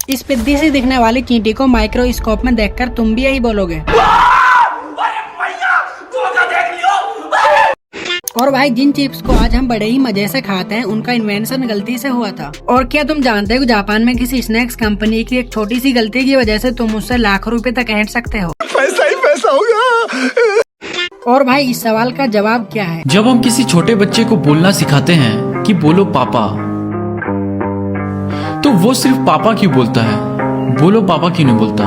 इस पिद्दी से दिखने वाली चींटी को माइक्रोस्कोप में देखकर तुम भी यही बोलोगे। और भाई जिन चिप्स को आज हम बड़े ही मजे से खाते हैं उनका इन्वेंशन गलती से हुआ था। और क्या तुम जानते हो जापान में किसी स्नैक्स कंपनी की एक छोटी सी गलती की वजह से तुम उससे लाखों रुपए तक ऐंठ सकते हो। पैसा ही पैसा होगा। और भाई इस सवाल का जवाब क्या है? जब हम किसी छोटे बच्चे को बोलना सिखाते हैं कि बोलो पापा, तो वो सिर्फ पापा क्यों बोलता है, बोलो पापा क्यों नहीं बोलता?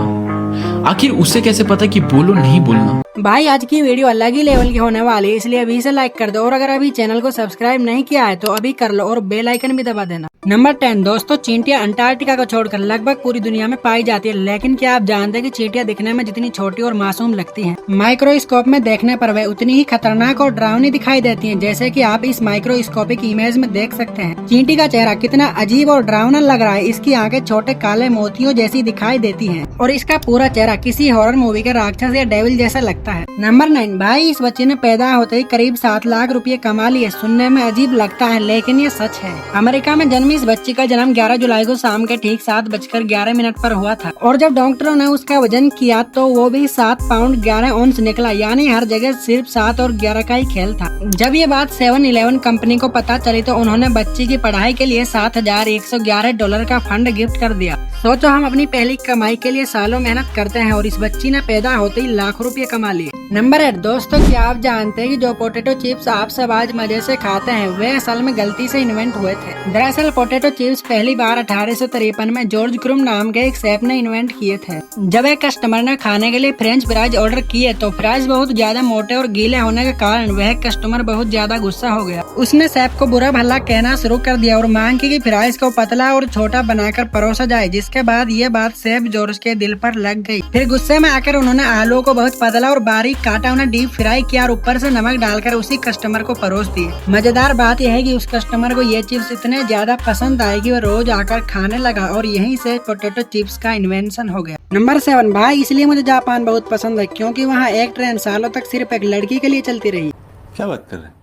आखिर उसे कैसे पता कि बोलो नहीं बोलना? भाई आज की वीडियो अलग ही लेवल की होने वाली है, इसलिए अभी से लाइक कर दो। और अगर अभी चैनल को सब्सक्राइब नहीं किया है तो अभी कर लो और बेल आइकन भी दबा देना। नंबर 10 दोस्तों, चींटियां अंटार्कटिका को छोड़कर लगभग पूरी दुनिया में पाई जाती है। लेकिन क्या आप जानते हैं कि चींटियां दिखने में जितनी छोटी और मासूम लगती हैं, माइक्रोस्कोप में देखने पर वे उतनी ही खतरनाक और डरावनी दिखाई देती हैं, जैसे कि आप इस माइक्रोस्कोपिक इमेज में देख सकते हैं। चींटी का चेहरा कितना अजीब और डरावना लग रहा है। इसकी आंखें छोटे काले मोतियों जैसी दिखाई देती है और इसका पूरा चेहरा किसी हॉरर मूवी के राक्षस या डेविल जैसा लगता है। नंबर 9 भाई, इस बच्चे ने पैदा होते ही करीब 7 लाख रुपए कमा लिए। सुनने में अजीब लगता है लेकिन ये सच है। अमेरिका में जन्मी इस बच्ची का जन्म 11 जुलाई को शाम के ठीक 7:11 पर हुआ था। और जब डॉक्टरों ने उसका वजन किया तो वो भी 7 पाउंड 11 औंस निकला, यानी हर जगह सिर्फ 7 और 11 का ही खेल था। जब ये बात 7-Eleven कंपनी को पता चली तो उन्होंने बच्ची की पढ़ाई के लिए $7,111 का फंड गिफ्ट कर दिया। सोचो, हम अपनी पहली कमाई के लिए सालों मेहनत करते हैं और इस बच्ची ने पैदा होते ही लाखों रुपए कमा लिए। नंबर 8 दोस्तों, क्या आप जानते हैं कि जो पोटैटो चिप्स आप सब आज मजे से खाते हैं वे असल में गलती से इन्वेंट हुए थे। दरअसल पोटैटो चिप्स पहली बार 1853 में जॉर्ज क्रूम नाम के एक शेफ ने इन्वेंट किए थे। जब एक कस्टमर ने खाने के लिए फ्रेंच फ्राइज ऑर्डर किए तो फ्राइज बहुत ज्यादा मोटे और गीले होने के कारण वह कस्टमर बहुत ज्यादा गुस्सा हो गया। उसने शेफ को बुरा भला कहना शुरू कर दिया और मांग की कि फ्राइज को पतला और छोटा बनाकर परोसा जाए। जिसके बाद ये बात शेफ जॉर्ज के दिल पर लग गई। फिर गुस्से में आकर उन्होंने आलू को बहुत पतला और बारीक काटा, उन्हें डीप फ्राई किया और ऊपर से नमक डालकर उसी कस्टमर को परोस दिए। मजेदार बात यह है कि उस कस्टमर को ये चिप्स इतने ज्यादा पसंद आए कि वह रोज आकर खाने लगा और यहीं से पोटैटो चिप्स का इन्वेंशन हो गया। नंबर 7 भाई, इसलिए मुझे जापान बहुत पसंद है क्योंकि वहाँ एक ट्रेन सालों तक सिर्फ एक लड़की के लिए चलती रही। क्या बात कर रहे हैं?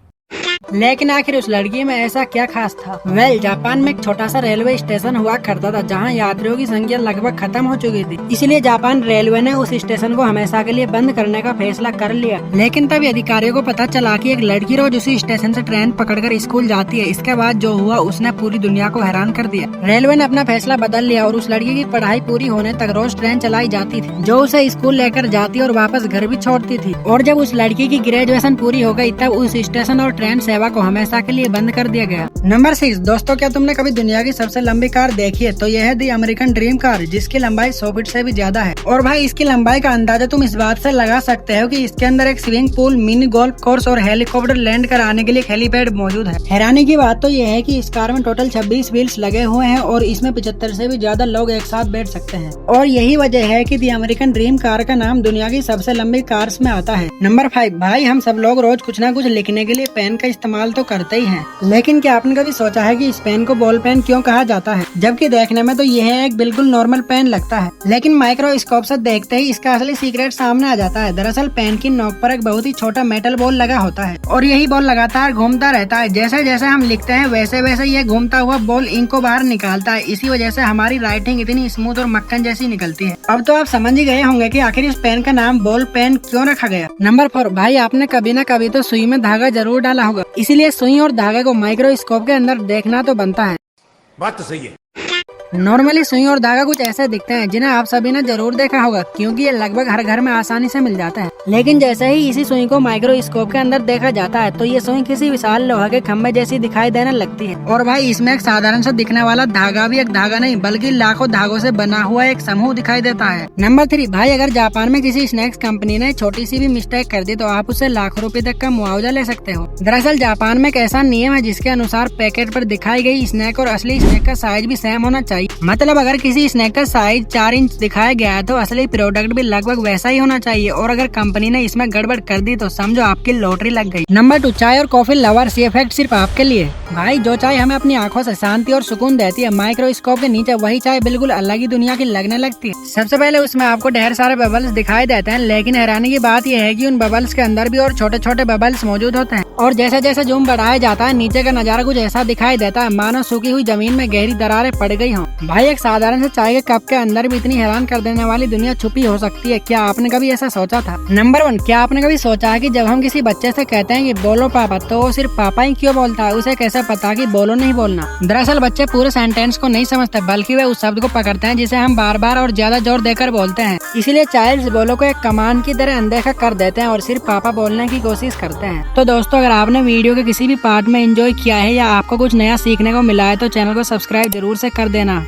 लेकिन आखिर उस लड़की में ऐसा क्या खास था? जापान में एक छोटा सा रेलवे स्टेशन हुआ करता था जहां यात्रियों की संख्या लगभग खत्म हो चुकी थी। इसलिए जापान रेलवे ने उस स्टेशन को हमेशा के लिए बंद करने का फैसला कर लिया। लेकिन तभी अधिकारियों को पता चला कि एक लड़की रोज उसी स्टेशन से ट्रेन पकड़कर स्कूल जाती है। इसके बाद जो हुआ उसने पूरी दुनिया को हैरान कर दिया। रेलवे ने अपना फैसला बदल लिया और उस लड़की की पढ़ाई पूरी होने तक रोज ट्रेन चलाई जाती थी जो उसे स्कूल लेकर जाती और वापस घर भी छोड़ती थी। और जब उस लड़की की ग्रेजुएशन पूरी हो गई तब उस स्टेशन और ट्रेन सेवा को हमेशा के लिए बंद कर दिया गया। नंबर 6 दोस्तों, क्या तुमने कभी दुनिया की सबसे लंबी कार देखी है? तो यह है दी अमेरिकन ड्रीम कार, जिसकी लंबाई 100 फीट से भी ज्यादा है। और भाई इसकी लंबाई का अंदाजा तुम इस बात से लगा सकते हो कि इसके अंदर एक swimming pool, mini golf course और हेलीकॉप्टर लैंड कराने के लिए हेलीपैड मौजूद है। हैरानी की बात तो यह है कि इस कार में टोटल 26 व्हील्स लगे हुए हैं और इसमें 75 से भी ज्यादा लोग एक साथ बैठ सकते हैं। और यही वजह है कि दी अमेरिकन ड्रीम कार का नाम दुनिया की सबसे लंबी कार्स में आता है। नंबर 5 भाई, हम सब लोग रोज कुछ न कुछ लिखने के लिए पेन का इस्तेमाल तो करते ही हैं, लेकिन क्या आपने कभी सोचा है कि इस पेन को बॉल पेन क्यों कहा जाता है? जबकि देखने में तो यह एक बिल्कुल नॉर्मल पेन लगता है, लेकिन माइक्रोस्कोप से देखते ही इसका असली सीक्रेट सामने आ जाता है। दरअसल पेन की नोक पर एक बहुत ही छोटा मेटल बॉल लगा होता है और यही बॉल लगातार घूमता रहता है। जैसे जैसे हम लिखते हैं वैसे वैसे यह घूमता हुआ बॉल इंक को बाहर निकालता है। इसी वजह से हमारी राइटिंग इतनी स्मूथ और मक्खन जैसी निकलती है। अब तो आप समझ ही गए होंगे कि आखिर इस पेन का नाम बॉल पेन क्यों रखा गया। नंबर 4 भाई, आपने कभी न कभी तो सुई में धागा जरूर डाला होगा, इसीलिए सुई और धागे को माइक्रोस्कोप के अंदर देखना तो बनता है। बात तो सही है। नॉर्मली सुई और धागा कुछ ऐसे दिखते हैं जिन्हें आप सभी ने जरूर देखा होगा क्योंकि ये लगभग हर घर में आसानी से मिल जाता है। लेकिन जैसे ही इसी सुई को माइक्रोस्कोप के अंदर देखा जाता है तो ये सुई किसी विशाल लोहा के खम्भे जैसी दिखाई देने लगती है। और भाई इसमें एक साधारण सा दिखने वाला धागा भी एक धागा नहीं बल्कि लाखों धागों से बना हुआ एक समूह दिखाई देता है। नंबर 3 भाई, अगर जापान में किसी स्नैक्स कंपनी ने छोटी सी भी मिस्टेक कर दी तो आप उससे लाखों रुपए तक का मुआवजा ले सकते हो। दरअसल जापान में एक ऐसा नियम है जिसके अनुसार पैकेट पर दिखाई गई स्नैक और असली स्नैक का साइज भी सेम होना चाहिए। मतलब अगर किसी स्नैक का साइज 4 इंच दिखाया गया है तो असली प्रोडक्ट भी लगभग वैसा ही होना चाहिए। और अगर कंपनी ने इसमें गड़बड़ कर दी तो समझो आपकी लॉटरी लग गई। नंबर 2 चाय और कॉफी लवर्स, ये फैक्ट सिर्फ आपके लिए। भाई जो चाय हमें अपनी आंखों से शांति और सुकून देती है, माइक्रोस्कोप के नीचे वही चाय बिल्कुल अलग ही दुनिया की लगने लगती है। सबसे पहले उसमें आपको ढेर सारे बबल्स दिखाई देते हैं, लेकिन हैरानी की बात यह है कि उन बबल्स के अंदर भी और छोटे छोटे बबल्स मौजूद होते हैं। और जैसे जैसे जूम बढ़ाया जाता है नीचे का नजारा कुछ ऐसा दिखाई देता है मानो सूखी हुई जमीन में गहरी दरारें पड़ गई हों। भाई एक साधारण से चाय के कप के अंदर भी इतनी हैरान कर देने वाली दुनिया छुपी हो सकती है, क्या आपने कभी ऐसा सोचा था? नंबर 1, क्या आपने कभी सोचा है कि जब हम किसी बच्चे से कहते हैं कि बोलो पापा, तो वो सिर्फ पापा ही क्यों बोलता है? उसे कैसे पता कि बोलो नहीं बोलना? दरअसल बच्चे पूरे सेंटेंस को नहीं समझते, बल्कि वे उस शब्द को पकड़ते हैं जिसे हम बार बार और ज्यादा जोर देकर बोलते हैं। इसीलिए चाइल्ड्स बोलो को एक कमांड की तरह अनदेखा कर देते हैं और सिर्फ पापा बोलने की कोशिश करते हैं। तो दोस्तों, अगर आपने वीडियो के किसी भी पार्ट में एंजॉय किया है या आपको कुछ नया सीखने को मिला है तो चैनल को सब्सक्राइब जरूर से कर देना।